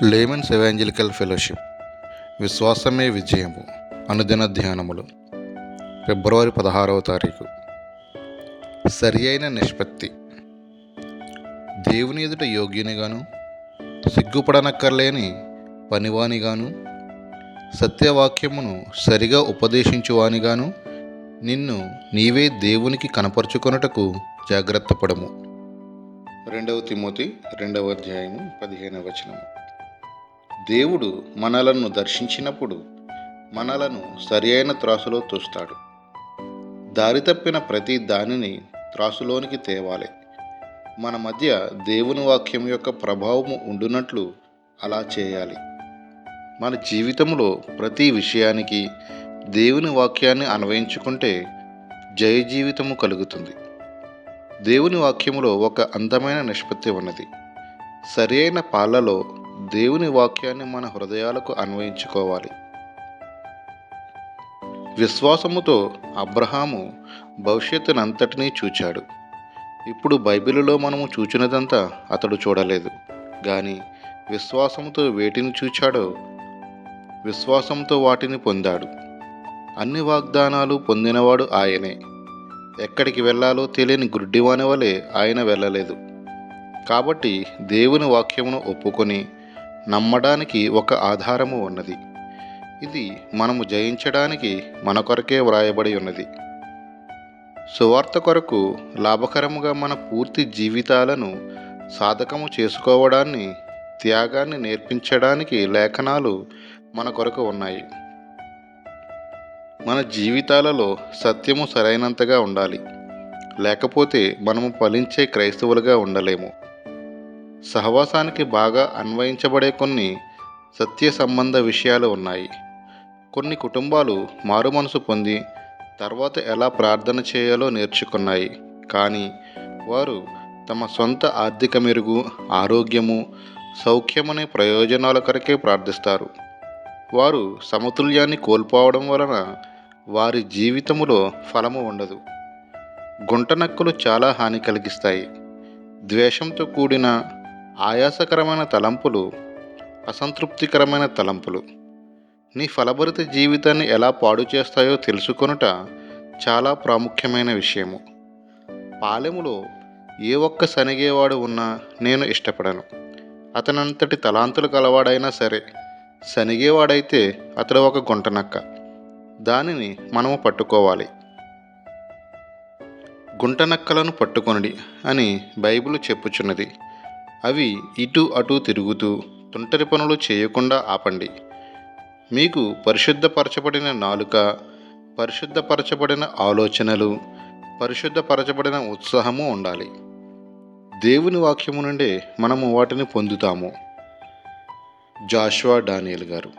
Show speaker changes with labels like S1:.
S1: Layman's evangelical fellowship విశ్వాసమే విజయము అనుదిన ధ్యానములు ఫిబ్రవరి 16వ తారీఖు. సరి అయిన నిష్పత్తి. దేవుని ఎదుట యోగ్యునిగాను, సిగ్గుపడనక్కర్లేని పనివానిగాను, సత్యవాక్యమును సరిగా ఉపదేశించువానిగాను నిన్ను నీవే దేవునికి కనపరుచుకొనుటకు జాగ్రత్త పడము. 2 తిమోతి 2వ అధ్యాయము 15వ వచనము. దేవుడు మనలను దర్శించినప్పుడు మనలను సరి అయిన త్రాసులో తూస్తాడు. దారి తప్పిన ప్రతి దానిని త్రాసులోనికి తేవాలి. మన మధ్య దేవుని వాక్యం యొక్క ప్రభావము ఉండునట్లు అలా చేయాలి. మన జీవితంలో ప్రతి విషయానికి దేవుని వాక్యాన్ని అన్వయించుకుంటే జయ జీవితము కలుగుతుంది. దేవుని వాక్యములో ఒక అందమైన నిష్పత్తి ఉన్నది. సరి అయిన పాలలో దేవుని వాక్యాన్ని మన హృదయాలకు అన్వయించుకోవాలి. విశ్వాసముతో అబ్రహాము భవిష్యత్తునంతటినీ చూచాడు. ఇప్పుడు బైబిలులో మనము చూచినదంతా అతడు చూడలేదు, కానీ విశ్వాసముతో వేటిని చూచాడో విశ్వాసంతో వాటిని పొందాడు. అన్ని వాగ్దానాలు పొందినవాడు ఆయనే. ఎక్కడికి వెళ్ళాలో తెలియని గుడ్డివాని వలె ఆయన వెళ్ళలేదు. కాబట్టి దేవుని వాక్యమును ఒప్పుకొని నమ్మడానికి ఒక ఆధారము ఉన్నది. ఇది మనము జయించడానికి మన కొరకే వ్రాయబడి ఉన్నది. సువార్త కొరకు లాభకరముగా మన పూర్తి జీవితాలను సాధకము చేసుకోవడాన్ని, త్యాగాన్ని నేర్పించడానికి లేఖనాలు మన కొరకు ఉన్నాయి. మన జీవితాలలో సత్యము సరైనంతగా ఉండాలి, లేకపోతే మనము ఫలించే క్రైస్తవులుగా ఉండలేము. సహవాసానికి బాగా అన్వయించబడే కొన్ని సత్య సంబంధ విషయాలు ఉన్నాయి. కొన్ని కుటుంబాలు మారు మనసు పొంది తర్వాత ఎలా ప్రార్థన చేయాలో నేర్చుకున్నాయి, కానీ వారు తమ సొంత ఆర్థిక మెరుగు, ఆరోగ్యము, సౌఖ్యమనే ప్రయోజనాల కొరకే ప్రార్థిస్తారు. వారు సమతుల్యాన్ని కోల్పోవడం వలన వారి జీవితములో ఫలము ఉండదు. గుంటనక్కలు చాలా హాని కలిగిస్తాయి. ద్వేషంతో కూడిన ఆయాసకరమైన తలంపులు అసంతృప్తికరమైన తలంపులు నీ ఫలభరిత జీవితాన్ని ఎలా పాడు చేస్తాయో తెలుసుకొనుట చాలా ప్రాముఖ్యమైన విషయము. పాలెములో ఏ ఒక్క సనిగేవాడు ఉన్నా నేను ఇష్టపడను. అతనంతటి తలాంతులు కలవాడైనా సరే, సనిగేవాడైతే అతడు ఒక గుంటనక్క. దానిని మనము పట్టుకోవాలి. గుంటనక్కలను పట్టుకొనుడి అని బైబిలు చెప్పుచున్నది. అవి ఇటు అటు తిరుగుతూ తుంటరి పనులు చేయకుండా ఆపండి. మీకు పరిశుద్ధపరచబడిన నాలుక, పరిశుద్ధపరచబడిన ఆలోచనలు, పరిశుద్ధపరచబడిన ఉత్సాహము ఉండాలి. దేవుని వాక్యము నుండే మనము వాటిని పొందుతాము. జాషువా డానియల్ గారు.